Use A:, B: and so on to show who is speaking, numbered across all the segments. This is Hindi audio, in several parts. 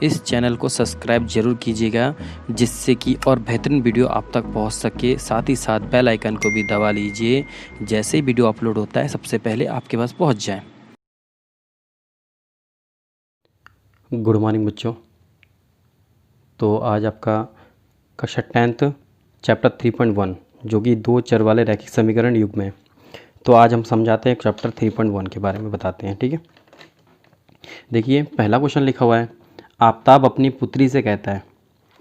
A: इस चैनल को सब्सक्राइब जरूर कीजिएगा, जिससे कि और बेहतरीन वीडियो आप तक पहुंच सके। साथ ही साथ बेल आइकन को भी दबा लीजिए, जैसे ही वीडियो अपलोड होता है सबसे पहले आपके पास पहुंच जाए।
B: गुड मॉर्निंग बच्चों। तो आज आपका कक्षा 10th चैप्टर 3.1 जो कि दो चर वाले रैखिक समीकरण युग में। तो आज हम समझाते हैं चैप्टर 3.1 के बारे में बताते हैं। ठीक है, देखिए पहला क्वेश्चन लिखा हुआ है, आफताब अपनी पुत्री से कहता है,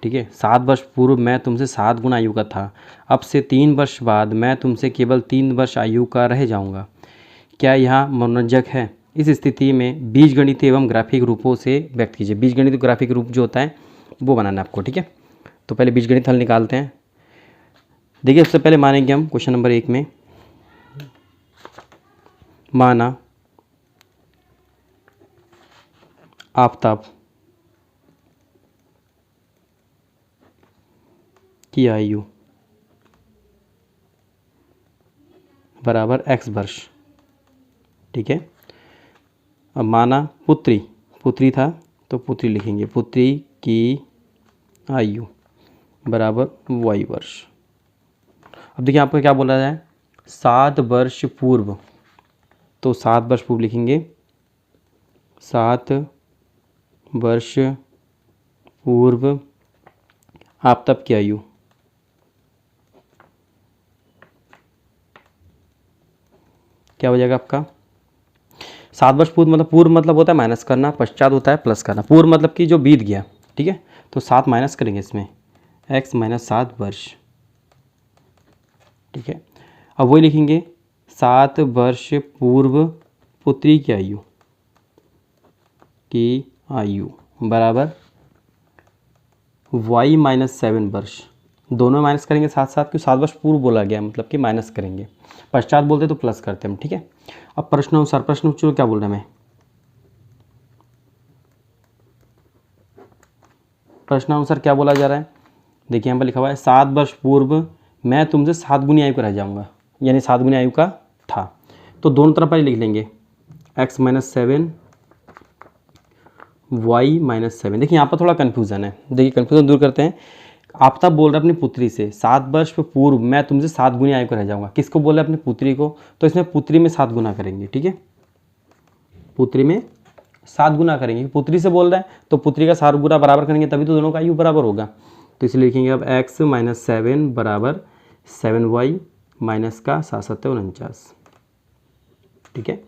B: ठीक है, 7 वर्ष पूर्व मैं तुमसे 7 गुना आयु का था, अब से 3 वर्ष बाद मैं तुमसे केवल 3 वर्ष आयु का रह जाऊंगा। क्या यह मनोरंजक है? इस स्थिति में बीजगणित एवं ग्राफिक रूपों से व्यक्त कीजिए। बीजगणित ग्राफिक रूप जो होता है वो बनाना है आपको। ठीक है, तो पहले बीजगणित हल निकालते हैं। देखिए सबसे पहले मानेंगे हम क्वेश्चन नंबर 1 में, माना आफताब की आयु बराबर x वर्ष। ठीक है, अब माना पुत्री था तो पुत्री लिखेंगे, पुत्री की आयु बराबर y वर्ष। अब देखिए आपको क्या बोला जाए, 7 वर्ष पूर्व, तो 7 वर्ष पूर्व लिखेंगे, 7 वर्ष पूर्व आफताब की आयु क्या हो जाएगा आपका, 7 वर्ष पूर्व मतलब होता है माइनस करना, पश्चात होता है प्लस करना। पूर्व मतलब कि जो बीत गया। ठीक है, तो 7 माइनस करेंगे इसमें, x माइनस 7 वर्ष। ठीक है, अब वही लिखेंगे, 7 वर्ष पूर्व पुत्री की आयु बराबर y माइनस 7 वर्ष। दोनों माइनस करेंगे साथ साथ, क्यों 7 वर्ष पूर्व बोला गया मतलब कि माइनस करेंगे, पश्चात बोलते तो प्लस करते हम। ठीक है, अब प्रश्नानुसार क्या बोल रहे हैं, हमें प्रश्नानुसार क्या बोला जा रहा है। देखिए यहाँ पर लिखा हुआ है, 7 वर्ष पूर्व मैं तुमसे 7 गुनी आयु का रह जाऊंगा, यानी 7 गुनी आयु का था। तो दोनों तरफ पहले लिख लेंगे, x माइनस 7 y माइनस 7। देखिए यहाँ पर थोड़ा कन्फ्यूज़न है, देखिए कन्फ्यूज़न दूर करते हैं। आफताब बोल रहा है अपनी पुत्री से, 7 वर्ष पूर्व मैं तुमसे 7 गुनी आयु का रह जाऊंगा। किसको बोल रहा है? अपनी पुत्री को। तो इसमें पुत्री में 7 गुना करेंगे। ठीक है, पुत्री में 7 गुना करेंगे, पुत्री से बोल रहा है तो पुत्री का 7 गुना बराबर करेंगे तभी तो दोनों का आयु बराबर होगा। तो इसलिए लिखेंगे अब x माइनस 7 बराबर 7y माइनस का 7 7 49। ठीक है,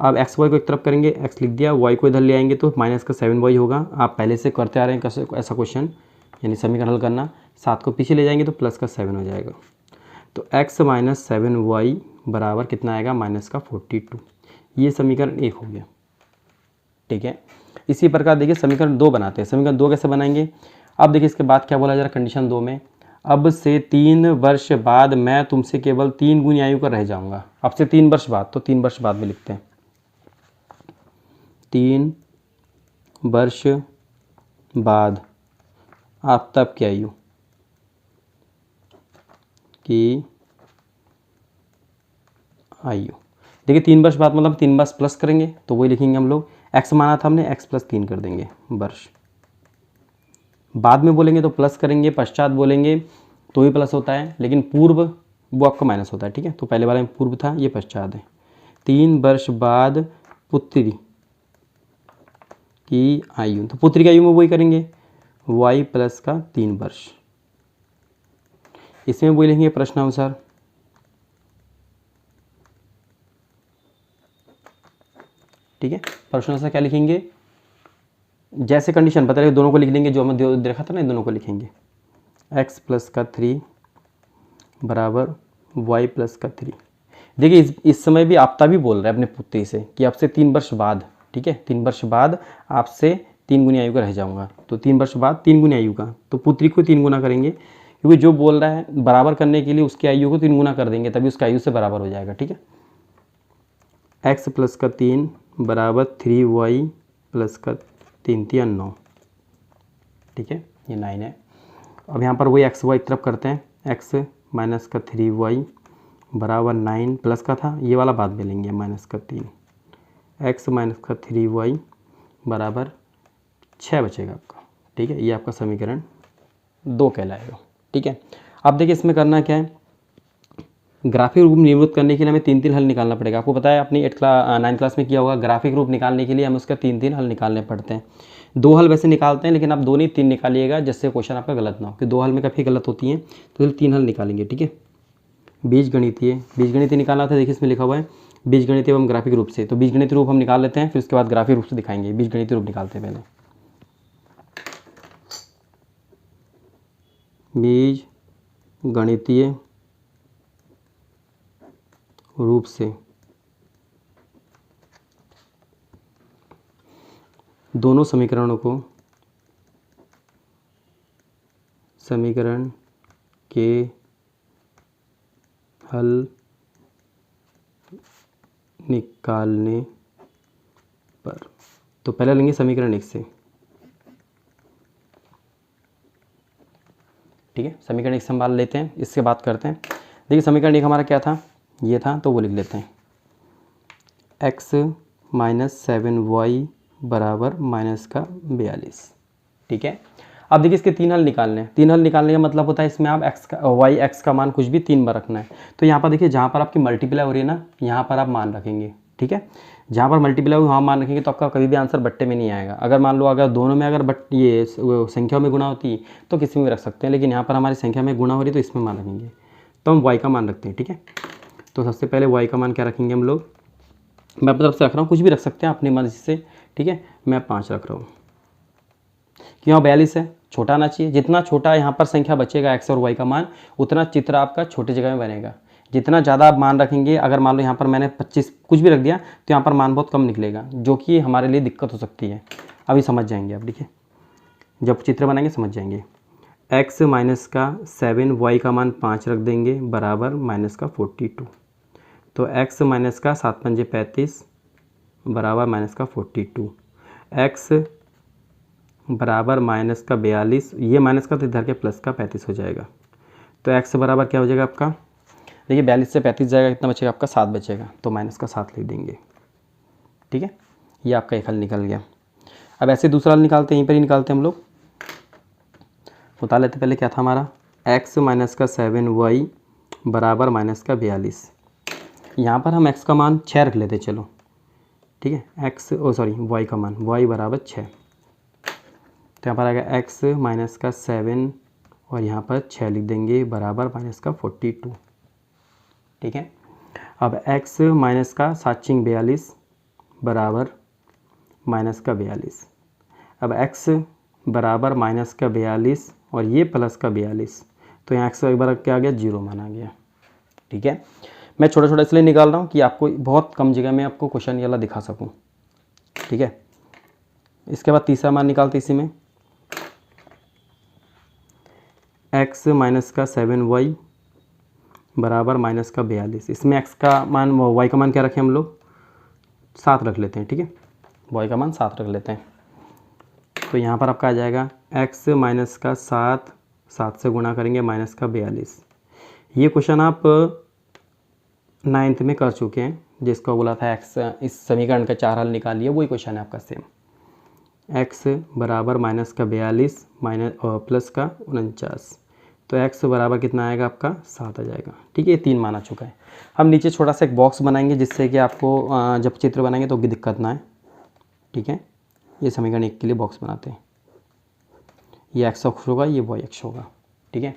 B: अब एक्स वाई को एक तरफ करेंगे, x लिख दिया, y को इधर ले आएंगे तो माइनस का 7y होगा। आप पहले से करते आ रहे हैं कैसे ऐसा क्वेश्चन, यानी समीकरण हल करना, 7 को पीछे ले जाएंगे तो प्लस का 7 हो जाएगा। तो x माइनस 7y बराबर कितना आएगा, माइनस का 42। ये समीकरण 1 हो गया। ठीक है, इसी प्रकार देखिए समीकरण 2 बनाते हैं। समीकरण 2 कैसे बनाएंगे, अब देखिए इसके बाद क्या बोला जा रहा है, कंडीशन 2 में, अब से 3 वर्ष बाद मैं तुमसे केवल 3 गुनी आयु का रह जाऊंगा। अब से 3 वर्ष बाद, तो 3 वर्ष बाद में लिखते हैं, 3 वर्ष बाद आफताब की आयु देखिए 3 वर्ष बाद मतलब 3 वर्ष प्लस करेंगे तो वही लिखेंगे हम लोग, x माना था हमने, x प्लस 3 कर देंगे वर्ष। बाद में बोलेंगे तो प्लस करेंगे, पश्चात बोलेंगे तो ही प्लस होता है, लेकिन पूर्व वो आपका माइनस होता है। ठीक है, तो पहले वाले में पूर्व था, ये पश्चात है। 3 वर्ष बाद पुत्री की आयु, तो पुत्री की आयु में वही करेंगे, y प्लस का 3 वर्ष। इसमें वही लिखेंगे प्रश्नानुसार। ठीक है, प्रश्नानुसार क्या लिखेंगे, जैसे कंडीशन बता रहे दोनों को लिख लेंगे, जो हमें देखा था ना, दोनों को लिखेंगे, x प्लस का 3 बराबर y प्लस का 3। देखिए इस समय भी आफताब भी बोल रहा है अपने पुत्री से कि आपसे 3 वर्ष बाद, ठीक है, 3 वर्ष बाद आपसे 3 गुनी आयु का रह जाऊंगा। तो 3 वर्ष बाद 3 गुनी आयु का, तो पुत्री को 3 गुना करेंगे, क्योंकि जो बोल रहा है बराबर करने के लिए उसकी आयु को 3 गुना कर देंगे तभी उसका आयु से बराबर हो जाएगा। ठीक है, x प्लस का 3 बराबर 3y प्लस का 3 3 9। ठीक है, ये 9 है। अब यहाँ पर वही x y तरफ करते हैं, x माइनस का 3y बराबर 9 प्लस का था, ये वाला बाद में लेंगे माइनस का 3, x माइनस का 3y बराबर 6 बचेगा आपका। ठीक है, ये आपका समीकरण 2 कहलाएगा। ठीक है, अब देखिए इसमें करना क्या है, ग्राफिक रूप निर्मित करने के लिए हमें 3 हल निकालना पड़ेगा। आपको पता है अपनी 9th क्लास में किया होगा, ग्राफिक रूप निकालने के लिए हमें उसका 3 हल निकालने पड़ते हैं। 2 हल वैसे निकालते हैं, लेकिन आप 2 नहीं 3 निकालिएगा, जिससे क्वेश्चन आपका गलत ना हो, कि 2 हल में काफ़ी गलत होती हैं, तो 3 हल निकालेंगे। ठीक है, बीजगणितीय निकालना था। देखिए इसमें लिखा हुआ है बीजगणितीय एवं ग्राफिक रूप से, तो बीजगणितीय रूप हम निकाल लेते हैं, फिर उसके बाद ग्राफिक रूप से दिखाएंगे। बीजगणितीय रूप निकालते हैं पहले। बीजगणितीय रूप से दोनों समीकरणों को समीकरण के हल निकालने पर, तो पहले लेंगे समीकरण 1 से। ठीक है, समीकरण 1 संभाल लेते हैं, इससे बात करते हैं। देखिए समीकरण 1 हमारा क्या था, ये था, तो वो लिख लेते हैं x - 7y बराबर -42। ठीक है, अब देखिए इसके 3 हल निकालने हैं। 3 हल निकालने का मतलब होता है इसमें आप x का मान कुछ भी 3 बार रखना है। तो यहाँ पर देखिए जहाँ पर आपकी मल्टीप्लाई हो रही है ना, यहाँ पर आप मान रखेंगे। ठीक है, जहाँ पर मल्टीप्लाई हो वहाँ मान रखेंगे, तो आपका कभी भी आंसर बट्टे में नहीं आएगा। अगर मान लो अगर दोनों में अगर ये संख्या में गुणा होती तो किसी में भी रख सकते हैं, लेकिन यहाँ पर हमारी संख्या में गुणा हो रही तो इसमें मान रखेंगे, तो हम y का मान रखते हैं। ठीक है, तो सबसे पहले y का मान क्या रखेंगे हम लोग, मैं अपनी तरफ से रख रहा हूँ, कुछ भी रख सकते हैं अपनी मर्जी से। ठीक है, मैं 5 रख रहा हूँ, क्यों 42 है, छोटा आना चाहिए। जितना छोटा यहाँ पर संख्या बचेगा x और y का मान, उतना चित्र आपका छोटे जगह में बनेगा। जितना ज़्यादा आप मान रखेंगे, अगर मान लो यहाँ पर मैंने 25 कुछ भी रख दिया, तो यहाँ पर मान बहुत कम निकलेगा, जो कि हमारे लिए दिक्कत हो सकती है। अभी समझ जाएंगे आप, देखिए जब चित्र बनाएंगे समझ जाएंगे। x - 7 y का मान 5 रख देंगे बराबर -42। तो x - 7 × 5 = 35 बराबर -42। x बराबर -42, ये माइनस का तो इधर के प्लस का 35 हो जाएगा। तो x बराबर क्या हो जाएगा आपका, देखिए 42 से 35 जाएगा, कितना बचेगा आपका 7 बचेगा, तो -7 लिख देंगे। ठीक है, ये आपका एक हल निकल गया। अब ऐसे दूसरा हल निकालते हैं, यहीं पर ही निकालते हैं हम लोग। बता लेते पहले क्या था हमारा, x - 7y बराबर -42। यहाँ पर हम x का मान 6 रख लेते, चलो ठीक है, y का मान y बराबर 6। तो यहाँ पर आएगा x - 7 और यहाँ पर 6 लिख देंगे बराबर -42। ठीक है, अब x - 7 × 42 बराबर -42। अब x बराबर -42 और ये प्लस का 42, तो यहाँ x का एक बार क्या आ गया, 0 माना गया। ठीक है, मैं छोटा छोटा इसलिए निकाल रहा हूँ कि आपको बहुत कम जगह में आपको क्वेश्चन ये वाला दिखा सकूँ। ठीक है, इसके बाद तीसरा मान निकालते इसी में, x - 7y बराबर -42। इसमें x का मान y का मान क्या रखें हम लोग, 7 रख लेते हैं। ठीक है, y का मान 7 रख लेते हैं। तो यहाँ पर आपका आ जाएगा x - 7, 7 से गुणा करेंगे -42। ये क्वेश्चन आप 9th में कर चुके हैं, जिसको बोला था x इस समीकरण का 4 हल निकालिए, वही क्वेश्चन है आपका सेम। x बराबर -42 प्लस का 49, तो x बराबर कितना आएगा आपका 7 आ जाएगा। ठीक है, ये 3 माना चुका है। हम नीचे छोटा सा एक बॉक्स बनाएंगे, जिससे कि आपको जब चित्र बनाएंगे तो भी दिक्कत ना आए। ठीक है, ये समीकरण 1 के लिए बॉक्स बनाते हैं, ये x अक्ष होगा, ये y अक्ष होगा। ठीक है,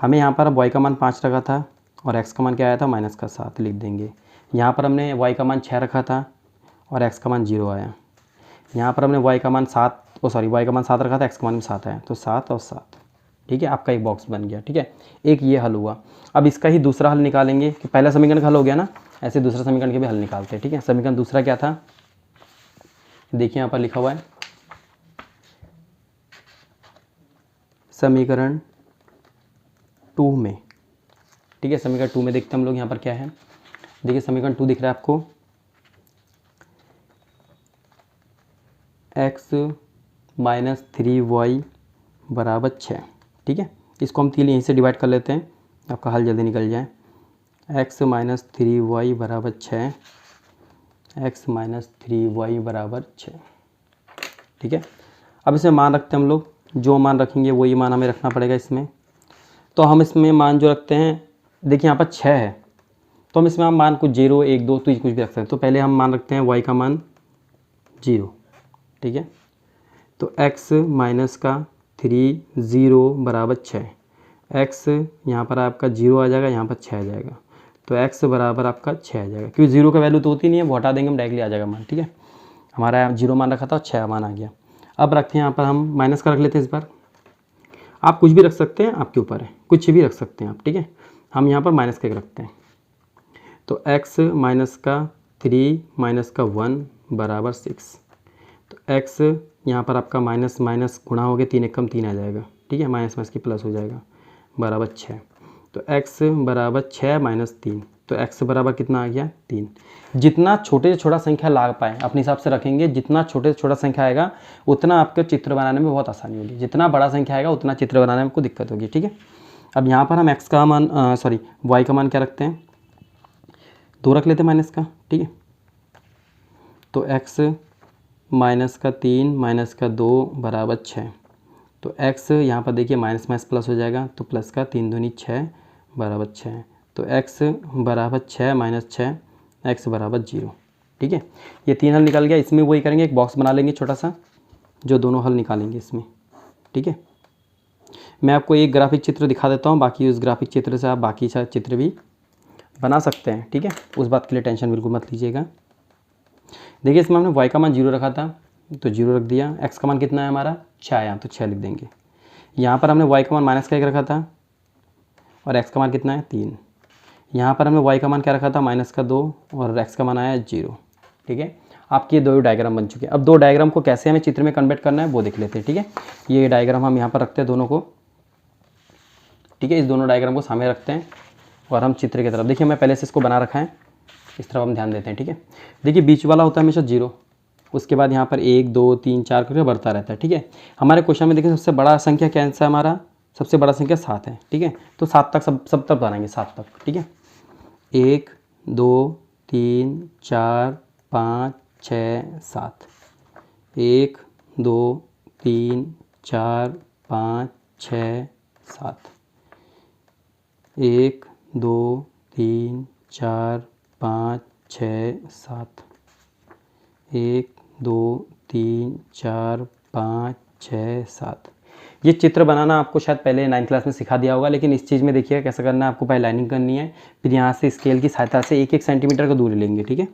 B: हमें यहाँ पर y का मान 5 रखा था और x का मान क्या आया था -7 लिख देंगे। यहाँ पर हमने y का मान 6 रखा था और x का मान 0 आया। यहाँ पर हमने y का मान 7 रखा था, x का मान भी 7 आया, तो 7 और 7। ठीक है, आपका एक बॉक्स बन गया। ठीक है, एक ये हल हुआ। अब इसका ही दूसरा हल निकालेंगे, कि पहला समीकरण का हल हो गया ना, ऐसे दूसरा समीकरण के भी हल निकालते हैं। ठीक है, समीकरण दूसरा क्या था, देखिए यहाँ पर लिखा हुआ है समीकरण 2 में। ठीक है, समीकरण 2 में देखते हैं हम लोग यहाँ पर क्या है। देखिए समीकरण 2 दिख रहा है आपको, x - 3y बराबर 6। ठीक है, इसको हम 3 यहीं से डिवाइड कर लेते हैं, आपका हल जल्दी निकल जाए। x - 3y बराबर 6, x - 3y बराबर 6। ठीक है, अब इसमें मान रखते हैं हम लोग, जो मान रखेंगे वही मान हमें रखना पड़ेगा इसमें। तो हम इसमें मान जो रखते हैं, देखिए यहाँ पर 6 है, तो हम इसमें हम मान कुछ 0 1 2 तो कुछ भी रख सकते हैं। तो पहले हम मान रखते हैं y का मान 0, ठीक है। तो x माइनस का 3 0 बराबर 6, x यहाँ पर आपका 0 आ जाएगा, यहाँ पर 6 आ जाएगा, तो x बराबर आपका 6 आ जाएगा, क्योंकि 0 का वैल्यू तो होती नहीं है, वो हटा देंगे हम डायरेक्टली आ जाएगा मान, ठीक है। हमारा 0 मान रखा था, 6 मान आ गया। अब रखते हैं यहाँ पर हम माइनस का रख लेते हैं इस बार, आप कुछ भी रख सकते हैं, आपके ऊपर है, कुछ भी रख सकते हैं आप, ठीक है। हम यहाँ पर माइनस का रखते हैं, तो x माइनस का 3 माइनस का 1 बराबर 6, तो x यहाँ पर आपका माइनस माइनस गुणा हो गया, 3 एकम 3 आ जाएगा, ठीक है, माइनस माइनस की प्लस हो जाएगा, बराबर 6। तो x बराबर 6 माइनस 3, तो x बराबर कितना आ गया 3। जितना छोटे से छोटा संख्या ला पाए अपने हिसाब से रखेंगे, जितना छोटे से छोटा संख्या आएगा उतना आपके चित्र बनाने में बहुत आसानी होगी, जितना बड़ा संख्या आएगा उतना चित्र बनाने में आपको दिक्कत होगी, ठीक है। अब यहाँ पर हम x का मान y का मान क्या रखते हैं, 2 रख लेते हैं माइनस का, ठीक है। तो x माइनस का 3 माइनस का 2 बराबर 6, तो x यहाँ पर देखिए माइनस माइनस प्लस हो जाएगा, तो प्लस का 3 दूनी 6 बराबर 6, तो x बराबर 6 माइनस 6, x बराबर 0, ठीक है। ये 3 हल निकल गया। इसमें वही करेंगे, एक बॉक्स बना लेंगे छोटा सा, जो दोनों हल निकालेंगे इसमें, ठीक है। मैं आपको एक ग्राफिक चित्र दिखा देता हूँ, बाकी उस ग्राफिक चित्र से आप बाकी चित्र भी बना सकते हैं, ठीक है। उस बात के लिए टेंशन बिल्कुल मत लीजिएगा। देखिए इसमें हमने y का मान 0 रखा था, तो 0 रख दिया। x का मान कितना है हमारा 6 आया, तो 6 लिख देंगे। यहाँ पर हमने y का मान माइनस का 1 रखा था, और x का मान कितना है 3। यहाँ पर हमने y का मान क्या रखा था माइनस का 2, और x का मान आया 0, ठीक है। आपके दो डायग्राम बन चुके हैं। अब दो डायग्राम को कैसे हमें चित्र में कन्वर्ट करना है वो देख लेते हैं, ठीक है। ये डायग्राम हम यहाँ पर रखते हैं दोनों को, ठीक है। इस दोनों डायग्राम को सामने रखते हैं और हम चित्र की तरफ, देखिए मैं पहले से इसको बना रखा है, इस तरफ हम ध्यान देते हैं, ठीक है। देखिए बीच वाला होता है हमेशा 0, उसके बाद यहाँ पर 1 2 3 4 करके बढ़ता रहता है, ठीक है। हमारे क्वेश्चन में देखिए सबसे बड़ा संख्या क्या है, हमारा सबसे बड़ा संख्या 7 है, ठीक है। तो 7 तक सब तक बनाएंगे, 7 तक, ठीक है। 1 2 3 4 5 6 7, 1 2 3 4 5 6 7, 1 2 3 4 5 6 7, 1 2 3 4 5 6 7। ये चित्र बनाना आपको शायद पहले 9th क्लास में सिखा दिया होगा, लेकिन इस चीज़ में देखिए कैसे करना है। आपको पहले लाइनिंग करनी है, फिर यहाँ से स्केल की सहायता से 1 1 सेंटीमीटर का दूरी लेंगे, ठीक है।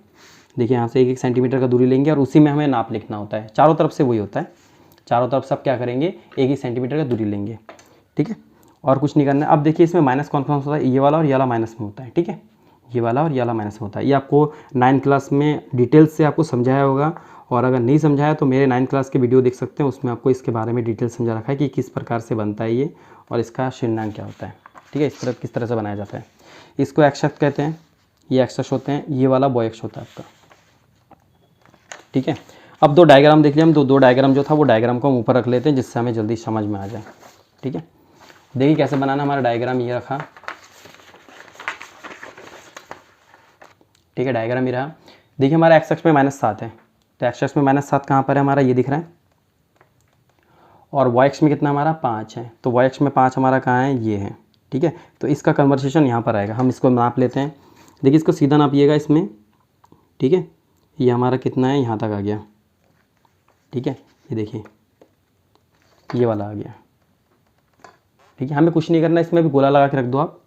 B: देखिए यहाँ से 1 1 सेंटीमीटर का दूरी लेंगे, और उसी में हमें नाप लिखना होता है। चारों तरफ से वही होता है, चारों तरफ सब क्या करेंगे 1 1 सेंटीमीटर का दूरी लेंगे, ठीक है। और कुछ नहीं करना है। अब देखिए इसमें माइनस कौन कौन सा होता है, ये वाला और ये वाला माइनस में होता है, ठीक है। ये वाला और ये वाला माइनस में होता है। ये आपको 9th क्लास में डिटेल्स से आपको समझाया होगा, और अगर नहीं समझाया तो मेरे 9th क्लास के वीडियो देख सकते हैं, उसमें आपको इसके बारे में डिटेल समझा रखा है कि किस प्रकार से बनता है ये, और इसका शीर्षांक क्या होता है, ठीक है। इस तरह किस तरह से बनाया जाता है। इसको एक्स अक्ष कहते हैं, ये एक्स अक्ष होते हैं, ये वाला वाई अक्ष होता है आपका, ठीक है। अब दो डायग्राम देख लिया हम, दो डायग्राम जो था वो डायग्राम को हम ऊपर रख लेते हैं, जिससे हमें जल्दी समझ में आ जाए, ठीक है। देखिए कैसे बनाना। हमारा डायग्राम ये रखा, ठीक है, डायग्राम ये रहा। देखिए हमारा एक्स अक्ष में -7 है, तो एक्स अक्ष में -7 कहाँ पर है हमारा, ये दिख रहा है। और वाई अक्ष में कितना हमारा 5 है, तो वाई अक्ष में 5 हमारा कहाँ है, ये है, ठीक है। तो इसका कन्वर्सेशन यहाँ पर आएगा, हम इसको नाप लेते हैं। देखिए इसको सीधा नापिएगा इसमें, ठीक है। ये हमारा कितना है, यहाँ तक आ गया, ठीक है। ये देखिए ये वाला आ गया, ठीक है। हमें कुछ नहीं करना, इसमें भी गोला लगा के रख दो आप,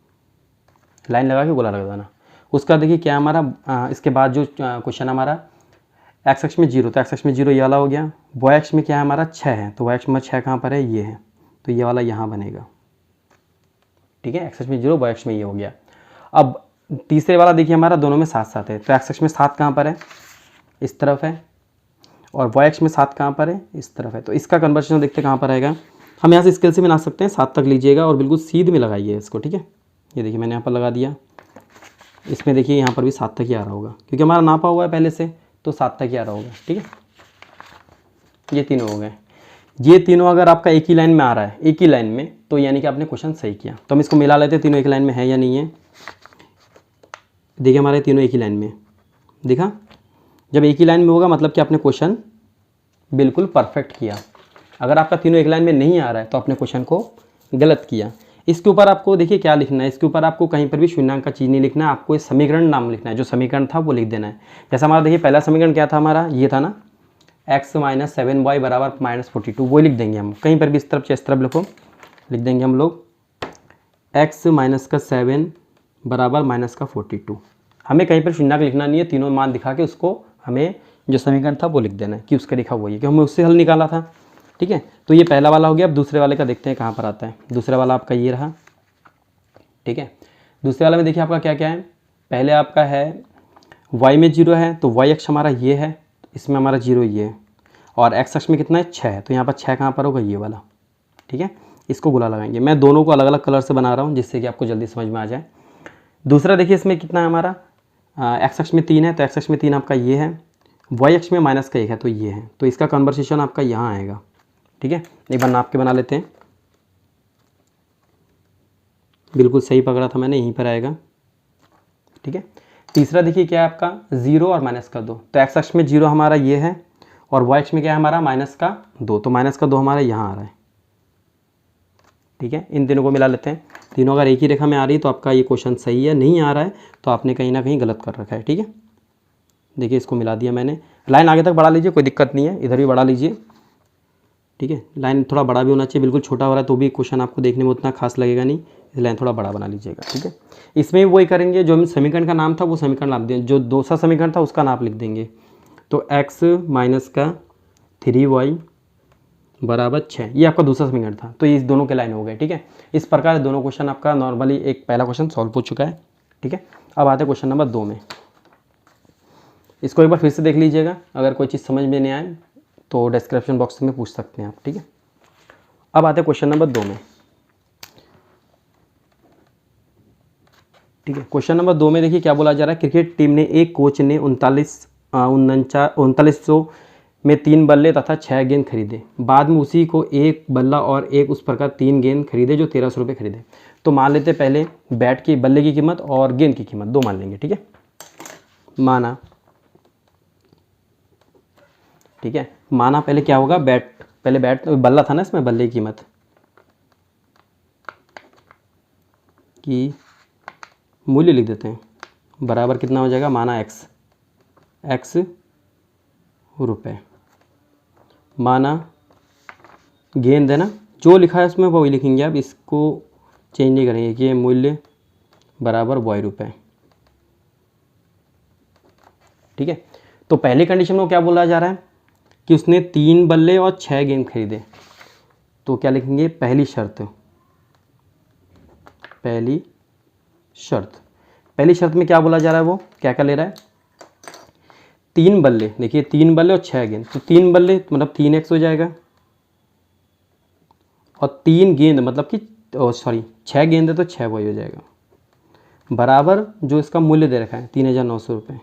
B: लाइन लगा के गोला लगा देना। उसका देखिए क्या हमारा इसके बाद जो क्वेश्चन हमारा एक्स अक्ष में 0, तो एक्स अक्ष में 0 ये वाला हो गया। वाई अक्ष में क्या है हमारा 6 है, तो वाई अक्ष में 6 कहाँ पर है, ये है, तो ये वाला यहाँ बनेगा, ठीक है। एक्स अक्ष में 0, वाई अक्ष में ये हो गया। अब तीसरे वाला देखिए हमारा दोनों में 7 7 है, तो एक्स अक्ष में 7 कहाँ पर है, इस तरफ है, और वाई अक्ष में 7 कहाँ पर है, इस तरफ है। तो इसका कन्वर्सेशन देखते कहाँ पर आएगा। हम यहाँ से स्केल से बना सकते हैं, 7 तक लीजिएगा और बिल्कुल सीधे में लगाइए इसको, ठीक है। ये देखिए मैंने यहाँ पर लगा दिया, इसमें देखिए यहाँ पर भी 7 तक ही आ रहा होगा, क्योंकि हमारा नापा हुआ है पहले से, तो 7 तक ही आ रहा होगा, ठीक है। ये तीनों हो गए। ये तीनों अगर आपका एक ही लाइन में आ रहा है, एक ही लाइन में, तो यानी कि आपने क्वेश्चन सही किया। तो हम इसको मिला लेते हैं, तीनों एक लाइन में है या नहीं है। देखिए हमारे तीनों एक ही लाइन में, देखा, जब एक ही लाइन में होगा मतलब कि आपने क्वेश्चन बिल्कुल परफेक्ट किया। अगर आपका तीनों एक लाइन में नहीं आ रहा है तो आपने क्वेश्चन को गलत किया। इसके ऊपर आपको देखिए क्या लिखना है, इसके ऊपर आपको कहीं पर भी शून्यांक का चीज़ नहीं लिखना है, आपको समीकरण नाम लिखना है, जो समीकरण था वो लिख देना है। जैसा हमारा देखिए पहला समीकरण क्या था हमारा, ये था ना x माइनस 7y बराबर -42, वो लिख देंगे हम, कहीं पर भी इस तरफ से इस तरफ लिखो, लिख देंगे हम लोग x माइनस का 7 बराबर माइनस का 42। हमें कहीं पर शून्यांक लिखना नहीं है, तीनों मान दिखा के उसको हमें जो समीकरण था वो लिख देना है कि उसका लिखा हुआ है कि हमें उससे हल निकाला था। ठीक है, तो ये पहला वाला हो गया। अब दूसरे वाले का देखते हैं कहाँ पर आता है। दूसरा वाला आपका ये रहा। ठीक है, दूसरे वाले में देखिए आपका क्या क्या है। पहले आपका है y में 0 है, तो y अक्ष हमारा ये है, इसमें हमारा 0 ये है, और x अक्ष में कितना है 6 है, तो यहाँ पर 6 कहाँ पर होगा, ये वाला। ठीक है, इसको गोला लगाएंगे। मैं दोनों को अलग अलग कलर से बना रहा हूँ जिससे कि आपको जल्दी समझ में आ जाए। दूसरा देखिए इसमें कितना है हमारा, x अक्ष में 3 है, तो x अक्ष में 3 आपका ये है, y अक्ष में -1 है, तो ये है, तो इसका कन्वर्सेशन आपका यहाँ आएगा। ठीक है, एक बार नाप के बना लेते हैं। बिल्कुल सही पकड़ा था मैंने, यहीं पर आएगा। ठीक है, तीसरा देखिए क्या है आपका 0 और -2, तो x अक्ष में 0 हमारा ये है और y अक्ष में क्या है हमारा -2, तो -2 हमारा यहाँ आ रहा है। ठीक है, इन तीनों को मिला लेते हैं। तीनों अगर एक ही रेखा में आ रही है तो आपका ये क्वेश्चन सही है, नहीं आ रहा है तो आपने कहीं ना कहीं गलत कर रखा है। ठीक है, देखिए इसको मिला दिया मैंने। लाइन आगे तक बढ़ा लीजिए, कोई दिक्कत नहीं है, इधर भी बढ़ा लीजिए। ठीक है, लाइन थोड़ा बड़ा भी होना चाहिए, बिल्कुल छोटा हो रहा है तो भी क्वेश्चन आपको देखने में उतना खास लगेगा नहीं, इस लाइन थोड़ा बड़ा बना लीजिएगा। ठीक है, इसमें वही करेंगे, जो हम समीकरण का नाम था वो समीकरण आप दें, जो दूसरा समीकरण था उसका नाम लिख देंगे। तो x माइनस का 3y बराबर 6, ये आपका दूसरा समीकरण था, तो ये इस दोनों के लाइन हो गए। ठीक है, इस प्रकार दोनों क्वेश्चन आपका नॉर्मली एक पहला क्वेश्चन सॉल्व हो चुका है। ठीक है, अब आते हैं क्वेश्चन नंबर 2 में। इसको एक बार फिर से देख लीजिएगा, अगर कोई चीज़ समझ में नहीं आए तो डिस्क्रिप्शन बॉक्स में पूछ सकते हैं आप। ठीक है, अब आते हैं क्वेश्चन नंबर 2 में। ठीक है, क्वेश्चन नंबर 2 में देखिए क्या बोला जा रहा है। क्रिकेट टीम ने एक कोच ने 3900 में 3 बल्ले तथा 6 गेंद खरीदे, बाद में उसी को एक बल्ला और एक उस प्रकार 3 गेंद खरीदे जो 1300 रुपये खरीदे। तो मान लेते पहले बैट की बल्ले की कीमत और गेंद की कीमत दो मान लेंगे। ठीक है, माना, ठीक है, माना पहले क्या होगा, बैट, पहले बैट बल्ला था ना, इसमें बल्ले की कीमत की मूल्य लिख देते हैं, बराबर कितना हो जाएगा, माना x रुपये, माना गेंद है ना, जो लिखा है उसमें वही लिखेंगे आप, इसको चेंज नहीं करेंगे कि ये मूल्य बराबर y रुपये। ठीक है, तो पहली कंडीशन में क्या बोला जा रहा है कि उसने 3 बल्ले और 6 गेंद खरीदे, तो क्या लिखेंगे, पहली शर्त, पहली शर्त में क्या बोला जा रहा है, वो क्या क्या ले रहा है, 3 बल्ले, देखिए 3 बल्ले और 6 गेंद, तो 3 बल्ले मतलब 3x हो जाएगा, और 3 गेंद मतलब कि 6 गेंद है तो 6 वही हो जाएगा, बराबर जो इसका मूल्य दे रखा है 3900 रुपये।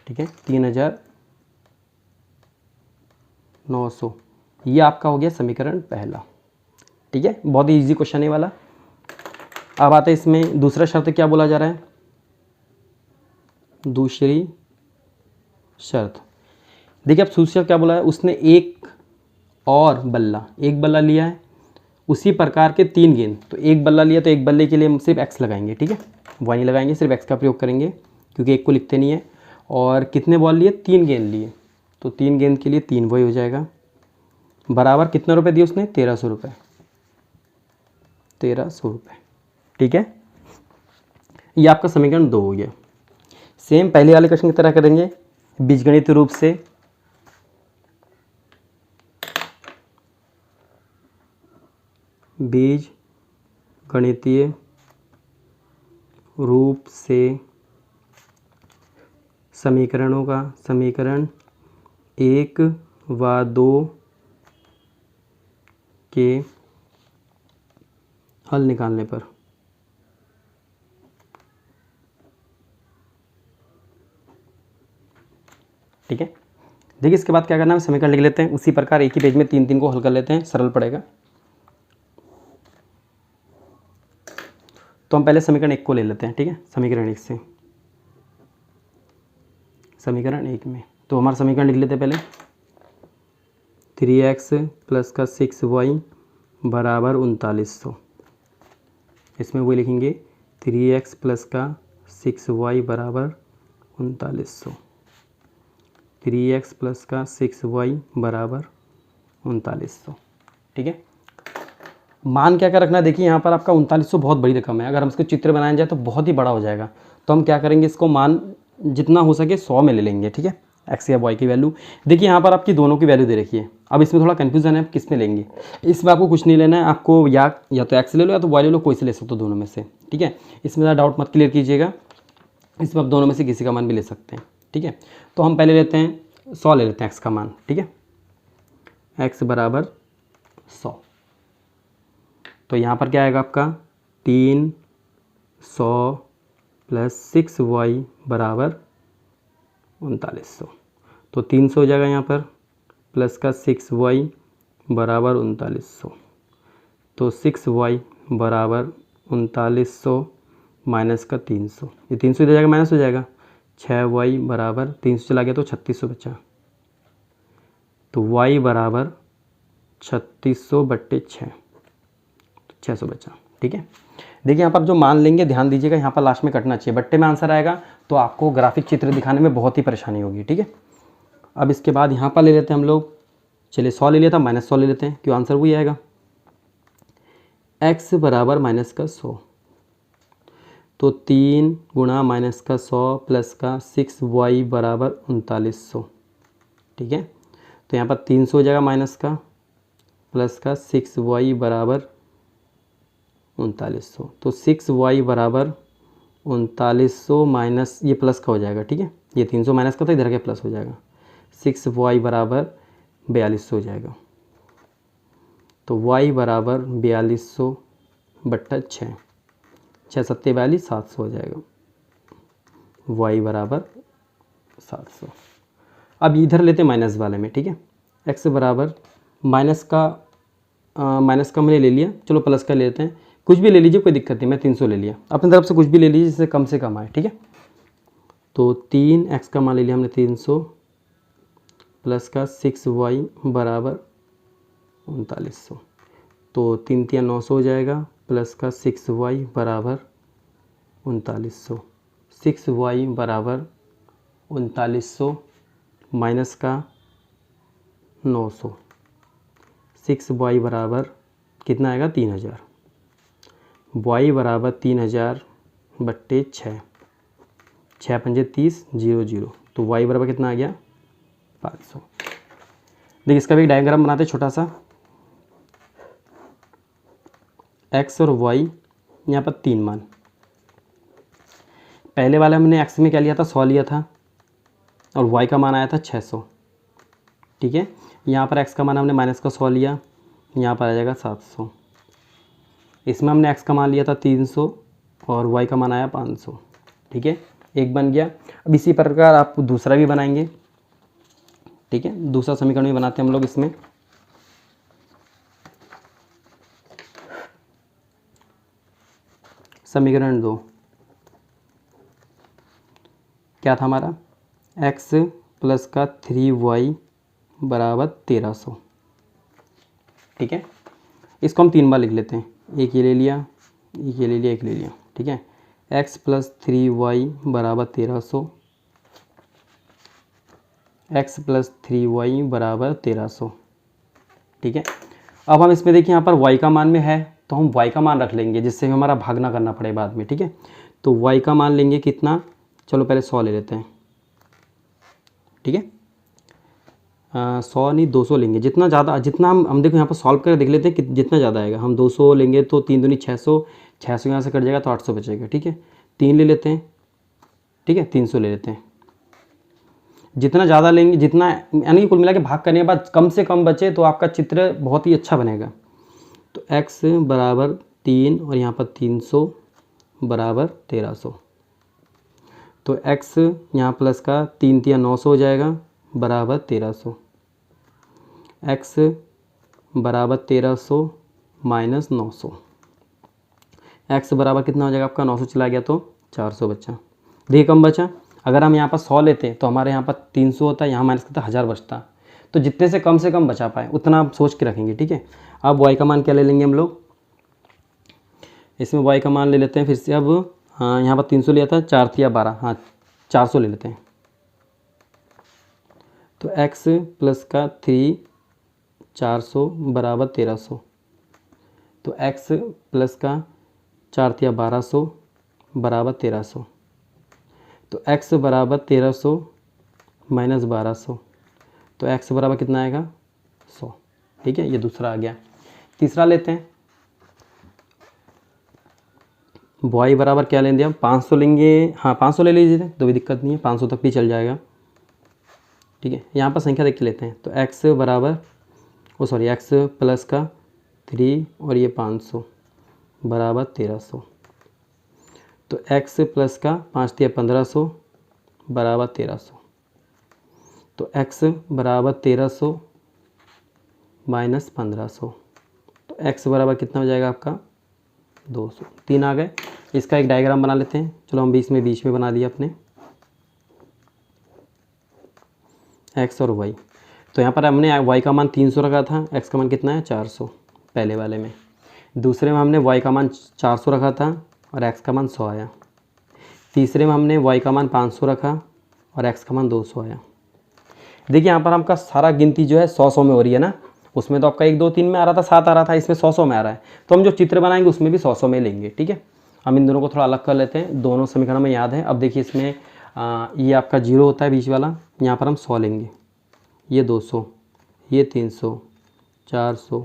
B: ठीक है, 3900, ये आपका हो गया समीकरण पहला। ठीक है, बहुत ही ईजी क्वेश्चन है वाला। अब आते हैं इसमें दूसरा शर्त क्या बोला जा रहा है, दूसरी शर्त देखिए, अब दूसरी शर्त क्या बोला है, उसने एक बल्ला लिया है, उसी प्रकार के 3 गेंद, तो एक बल्ला लिया तो एक बल्ले के लिए हम सिर्फ x लगाएंगे। ठीक है, y नहीं लगाएंगे, सिर्फ x का प्रयोग करेंगे क्योंकि एक को लिखते नहीं है। और कितने बॉल लिए, 3 गेंद लिए, तो 3 गेंद के लिए 3 वही हो जाएगा, बराबर कितने रुपए दिए उसने, 1300 रुपये, 1300 रुपये। ठीक है, ये आपका समीकरण 2 हो गया। सेम पहले वाले क्वेश्चन की तरह करेंगे, बीजगणित रूप से समीकरणों का समीकरण 1 व 2 के हल निकालने पर ठीक है, देखिए इसके बाद क्या करना है, समीकरण लिख लेते हैं, उसी प्रकार एक ही पेज में 3 को हल कर लेते हैं, सरल पड़ेगा। तो हम पहले समीकरण 1 को ले लेते हैं। ठीक है, समीकरण 1 से, समीकरण 1 में तो हमारा समीकरण लिख लेते हैं पहले, 3x प्लस का 6y बराबर 3900। इसमें वही लिखेंगे 3x प्लस का 6y बराबर 3900। 3x प्लस का 6y बराबर 3900। ठीक है, मान क्या क्या रखना है, देखिए यहाँ पर आपका 3900 बहुत बड़ी रकम है, अगर हम इसको चित्र बनाया जाए तो बहुत ही बड़ा हो जाएगा। तो हम क्या करेंगे, इसको मान जितना हो सके 100 में ले लेंगे। ठीक है, एक्स या वाई की वैल्यू देखिए यहाँ पर आपकी दोनों की वैल्यू दे रखी है। अब इसमें थोड़ा कन्फ्यूजन है, आप किस में लेंगे। इसमें आपको कुछ नहीं लेना है, आपको या तो एक्स ले लो या तो वाई ले लो, कोई से ले सकते हो दोनों में से। ठीक है, इसमें ज़्यादा डाउट मत क्लियर कीजिएगा, इसमें आप दोनों में से किसी का मान भी ले सकते हैं। ठीक है, तो हम पहले लेते हैं 100 ले लेते हैं एक्स का मान। ठीक है, एक्स बराबर 100। तो यहाँ पर क्या आएगा आपका 300 प्लस 6y बराबर 3900। तो 300 हो जाएगा यहाँ पर, प्लस का 6y बराबर 3900। तो 6y बराबर 3900 माइनस का 300, ये 300 इधर जाएगा माइनस हो जाएगा। 6y बराबर 300 चला गया तो 3600 बचा। तो y बराबर 3600/6, 600 बचा। ठीक है, देखिए यहाँ पर जो मान लेंगे ध्यान दीजिएगा, यहाँ पर लास्ट में कटना चाहिए, बट्टे में आंसर आएगा तो आपको ग्राफिक चित्र दिखाने में बहुत ही परेशानी होगी। ठीक है, अब इसके बाद यहाँ पर ले लेते हैं हम लोग, चलिए 100 ले लिया था, -100 ले लेते हैं, क्यों आंसर वही आएगा। x बराबर माइनस का 100, तो 3 गुणा माइनस का 100 प्लस का 6y बराबर 3900। ठीक है, तो यहाँ पर 300 हो जाएगा माइनस का, प्लस का 6y बराबर 3900। तो 6y बराबर 3900 माइनस ये प्लस का हो जाएगा। ठीक है, ये 300 माइनस का था, इधर के प्लस हो जाएगा। 6y बराबर 4200 हो जाएगा। तो y बराबर 4200/6, 6 सत्ते 42, 700 हो जाएगा। y बराबर 700। अब इधर लेते माइनस वाले में। ठीक है, x बराबर माइनस का मैंने ले लिया, चलो प्लस का ले लेते हैं, कुछ भी ले लीजिए कोई दिक्कत नहीं, मैं 300 ले लिया, अपनी तरफ से कुछ भी ले लीजिए जिससे कम से कम आए। ठीक है, तो 3x का मान ले लिया हमने 300 प्लस का 6y बराबर 3900। तो 3 3 900 हो जाएगा, प्लस का 6y बराबर 3900। 6y बराबर 3900 माइनस का 900। 6y बराबर कितना आएगा 3000। y बराबर 3000/6, 6 पंजे 30, 0 0। तो y बराबर कितना आ गया 500। देखिए इसका भी एक डायग्राम बनाते हैं छोटा सा। x और y यहाँ पर 3 मान, पहले वाले हमने x में क्या लिया था 100 लिया था, और y का मान आया था 600। ठीक है, यहाँ पर x का मान हमने माइनस का 100 लिया, यहाँ पर आ जाएगा 700। इसमें हमने x का मान लिया था 300 और y का मान आया 500। ठीक है, एक बन गया। अब इसी प्रकार आप दूसरा भी बनाएंगे। ठीक है, दूसरा समीकरण भी बनाते हैं हम लोग। इसमें समीकरण 2 क्या था हमारा, x प्लस का 3y बराबर 1300। ठीक है, इसको हम 3 बार लिख लेते हैं, एक ये ले लिया, एक ये ले लिया, एक ले लिया। ठीक है, x प्लस 3y बराबर 1300, x प्लस 3y बराबर 1300। ठीक है, अब हम इसमें देखिए यहाँ पर y का मान में है तो हम y का मान रख लेंगे जिससे हमारा भाग ना करना पड़े बाद में। ठीक है, तो y का मान लेंगे कितना, चलो पहले 100 ले लेते हैं। ठीक है, 100 नहीं 200 लेंगे, जितना ज़्यादा जितना हम देखो यहाँ पर सॉल्व करके देख लेते हैं कि जितना ज़्यादा आएगा। हम 200 लेंगे तो 3 दूनी 600, 600 यहाँ से कट जाएगा तो 800 बचेगा। ठीक है, 3 ले लेते हैं। ठीक है, 300 ले लेते हैं। जितना ज़्यादा लेंगे, जितना यानी कुल मिला के भाग करने के बाद कम से कम बचे तो आपका चित्र बहुत ही अच्छा बनेगा। तो x बराबर 3 और यहाँ पर 300 बराबर 1300। तो x यहाँ प्लस का 3 3 900 हो जाएगा बराबर 1300। x बराबर 1300 माइनस 900। x बराबर कितना हो जाएगा आपका, 900 चला गया तो 400 बचा। देखिए कम बचा। अगर हम यहाँ पर 100 लेते तो हमारे यहाँ पर 300 होता, यहाँ माइनस करता 1000 बचता। तो जितने से कम बचा पाए उतना आप सोच के रखेंगे, ठीक है। अब y का मान क्या ले लेंगे हम लोग, इसमें y का मान ले लेते हैं फिर से। अब हाँ, यहाँ पर 300 लिया था, 4 या 12, हाँ 400 ले लेते हैं। तो x प्लस का 3 400 बराबर 1300। तो x प्लस का 4 या 1200 बराबर 1300। तो x बराबर 1300 माइनस 1200। तो x बराबर कितना आएगा 100, ठीक है। ये दूसरा आ गया। तीसरा लेते हैं, y बराबर क्या लेंगे हम, 500 लेंगे, हाँ 500 ले लीजिए तो भी दिक्कत नहीं है, 500 तक भी चल जाएगा, ठीक है। यहाँ पर संख्या देख के लेते हैं। तो x बराबर x प्लस का 3 और ये 500 बराबर 1300। तो x प्लस का 5 या 1500 बराबर 1300। तो x बराबर 1300 माइनस 1500। तो x बराबर कितना हो जाएगा आपका 200। 3 आ गए। इसका एक डायग्राम बना लेते हैं। चलो हम बीच में बना दिया अपने x और y। तो यहाँ पर हमने y का मान 300 रखा था, x का मान कितना है 400 पहले वाले में। दूसरे में हमने y का मान 400 रखा था और x का मान 100 आया। तीसरे में हमने y का मान 500 रखा और x का मान 200 आया। देखिए यहाँ पर आपका सारा गिनती जो है 100 में हो रही है ना। उसमें तो आपका 1 2 3 में आ रहा था, 7 आ रहा था, इसमें 100 में आ रहा है। तो हम जो चित्र बनाएंगे उसमें भी 100 में लेंगे, ठीक है। हम इन दोनों को थोड़ा अलग कर लेते हैं, दोनों समीकरण में याद है। अब देखिए इसमें ये आपका 0 होता है बीच वाला, यहाँ पर हम 100 लेंगे, ये 200, ये 300, 400,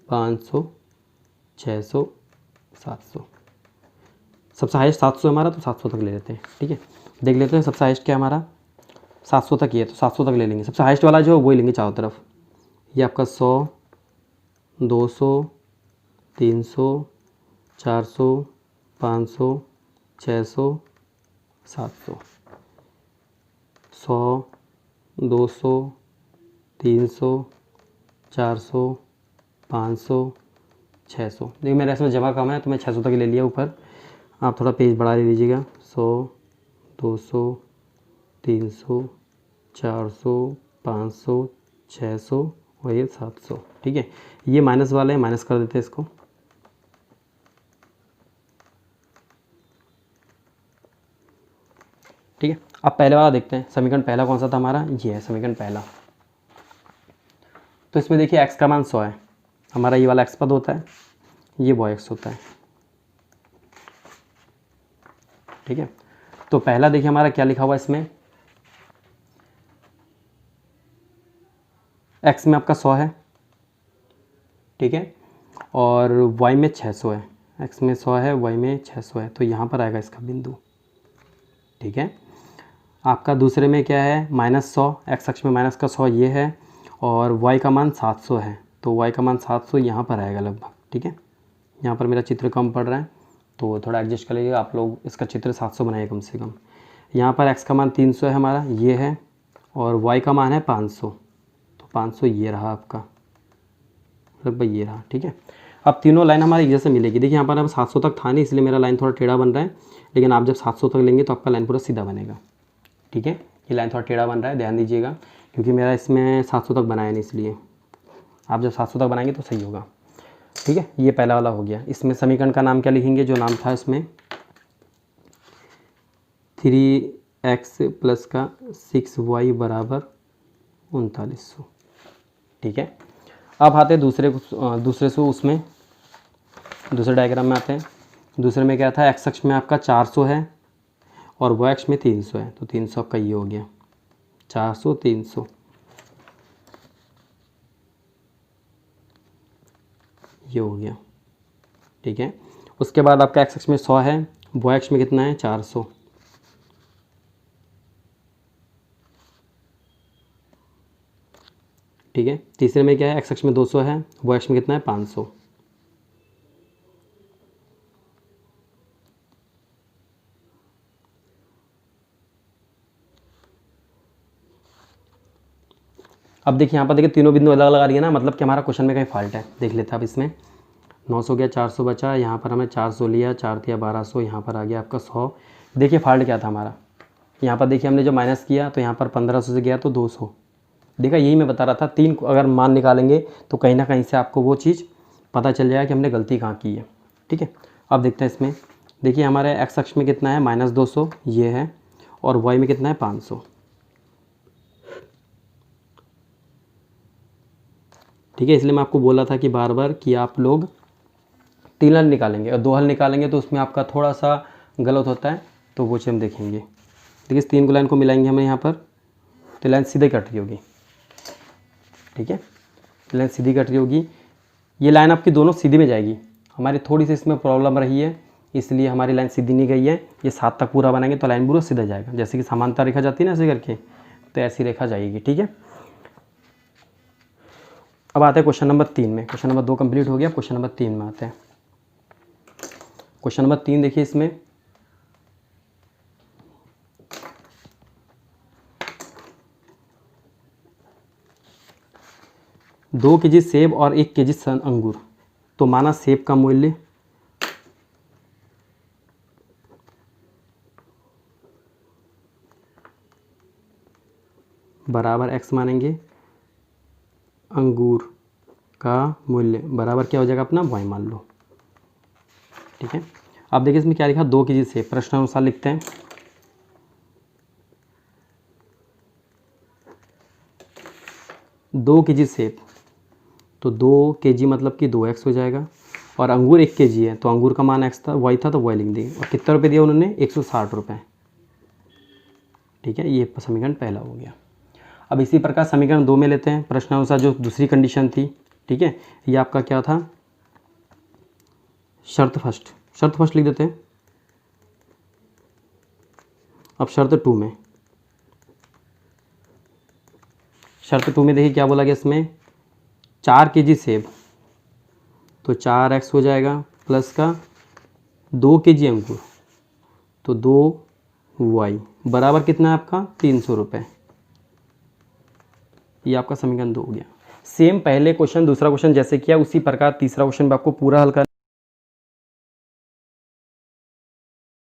B: 500, 600, 700। सबसे हाइस्ट 700 हमारा, तो 700 तक ले लेते हैं, ठीक है। देख लेते हैं सबसे हाइस्ट क्या हमारा 700 तक ही है, तो 700 तक ले लेंगे। सबसे हाइस्ट वाला जो है वही लेंगे चारों तरफ। ये आपका 100, 200, 300, 400, 500, 600, 700। 100, 200, 300, 400, 500, 600। देखिए मेरा इसमें जमा कम है तो मैं 600 तक ले लिया ऊपर। आप थोड़ा पेज बढ़ा ले लीजिएगा। 100, 200, 300, 400, 500, 600 और ये 700, ठीक है। ये माइनस वाले हैं, माइनस कर देते हैं इसको। ठीक है। अब पहले वाला देखते हैं। समीकरण पहला कौन सा था हमारा, ये है समीकरण पहला। तो इसमें देखिए x का मान 100 है, हमारा ये वाला x पद होता है, ये y(x) होता है, ठीक है। तो पहला देखिए हमारा क्या लिखा हुआ है इसमें, x में आपका 100 है, ठीक है, और y में 600 है। x में 100 है, y में 600 है, तो यहाँ पर आएगा इसका बिंदु, ठीक है। आपका दूसरे में क्या है -100, x अक्ष में माइनस का 100 ये है, और y का मान 700 है, तो y का मान 700 यहाँ पर आएगा लगभग, ठीक है। यहाँ पर मेरा चित्र कम पड़ रहा है तो थोड़ा एडजस्ट कर लीजिएगा आप लोग, इसका चित्र 700 बनाइए कम से कम। यहाँ पर x का मान 300 है हमारा, ये है, और y का मान है 500, तो 500 ये रहा आपका, लगभग ये रहा, ठीक है। अब तीनों लाइन हमारी जैसे मिलेगी। देखिए यहाँ पर अब 700 तक था नहीं, इसलिए मेरा लाइन थोड़ा टेढ़ा बन रहा है, लेकिन आप जब 700 तक लेंगे तो आपका लाइन पूरा सीधा बनेगा, ठीक है। ये लाइन थोड़ा टेढ़ा बन रहा है, ध्यान दीजिएगा, क्योंकि मेरा इसमें 700 तक बनाया नहीं, इसलिए आप जब 700 तक बनाएंगे तो सही होगा, ठीक है। ये पहला वाला हो गया। इसमें समीकरण का नाम क्या लिखेंगे, जो नाम था इसमें 3x प्लस का 6y बराबर 3900, ठीक है। अब आते हैं दूसरे से उसमें दूसरे डायग्राम में आते हैं। दूसरे में क्या था, x अक्ष में आपका 400 है और y अक्ष में 300 है, तो 300 आपका ये हो गया, 400 300, ये हो गया, ठीक है। उसके बाद आपका x अक्ष में 100 है, y अक्ष में कितना है 400, ठीक है। तीसरे में क्या है, x अक्ष में 200 है, y अक्ष में कितना है 500, अब देखिए यहाँ पर देखिए तीनों बिंदु अलग अलग आ रही है ना, मतलब कि हमारा क्वेश्चन में कहीं फॉल्ट है। देख लेते हैं अब इसमें 900 गया, 400 बचा, यहाँ पर हमने 400 लिया, 4 या 1200, यहाँ पर आ गया आपका 100। देखिए फॉल्ट क्या था हमारा, यहाँ पर देखिए हमने जो माइनस किया तो यहाँ पर 1500 से गया तो 200, देखा, यही मैं बता रहा था, 3 अगर मान निकालेंगे तो कहीं ना कहीं से आपको वो चीज़ पता चल जाएगा कि हमने गलती कहाँ की है। ठीक है, अब देखते हैं इसमें। देखिए हमारे एक्स अक्ष में कितना है -200 ये है, और वाई में कितना है 500। ठीक है, इसलिए मैं आपको बोला था कि बार बार कि आप लोग 3 हल निकालेंगे, और 2 हल निकालेंगे तो उसमें आपका थोड़ा सा गलत होता है, तो वो चीज़ हम देखेंगे। देखिए इस 3 लाइन को मिलाएंगे हमें यहाँ पर, तो लाइन सीधे कट रही होगी। ठीक है, लाइन सीधी कट रही होगी, ये लाइन आपकी दोनों सीधी में जाएगी। हमारी थोड़ी सी इसमें प्रॉब्लम रही है, इसलिए हमारी लाइन सीधी नहीं गई है। ये 7 तक पूरा बनाएंगे तो लाइन पूरा सीधा जाएगा, जैसे कि समानता रेखा जाती है ना ऐसे करके, तो ऐसी रेखा जाएगी। ठीक है, अब आते हैं क्वेश्चन नंबर 3 में। क्वेश्चन नंबर 2 कंप्लीट हो गया, क्वेश्चन नंबर 3 में आते हैं। क्वेश्चन नंबर 3 देखिए, इसमें दो केजी सेब और 1 केजी अंगूर, तो माना सेब का मूल्य बराबर x मानेंगे, अंगूर का मूल्य बराबर क्या हो जाएगा अपना y मान लो। ठीक है, अब देखिए इसमें क्या लिखा, 2 केजी सेब, प्रश्नानुसार लिखते हैं। दो केजी सेब, तो 2 केजी मतलब कि 2x हो जाएगा, और अंगूर 1 केजी है तो अंगूर का मान x था, y था, तो y लिख देंगे। और कितने रुपये दिया उन्होंने, 160 रुपये। ठीक है, ये समीकरण पहला हो गया। अब इसी प्रकार समीकरण 2 में लेते हैं, प्रश्नानुसार जो दूसरी कंडीशन थी। ठीक है, ये आपका क्या था, शर्त फर्स्ट लिख देते हैं। अब शर्त 2 में, देखिए क्या बोला गया इसमें, 4 केजी सेब, तो 4x हो जाएगा, प्लस का 2 केजी अंगूर, तो 2y बराबर कितना है आपका 300 रुपये। ये आपका समीकरण 2 हो गया। सेम पहले क्वेश्चन दूसरा क्वेश्चन जैसे किया उसी प्रकार तीसरा क्वेश्चन भी आपको पूरा हल करना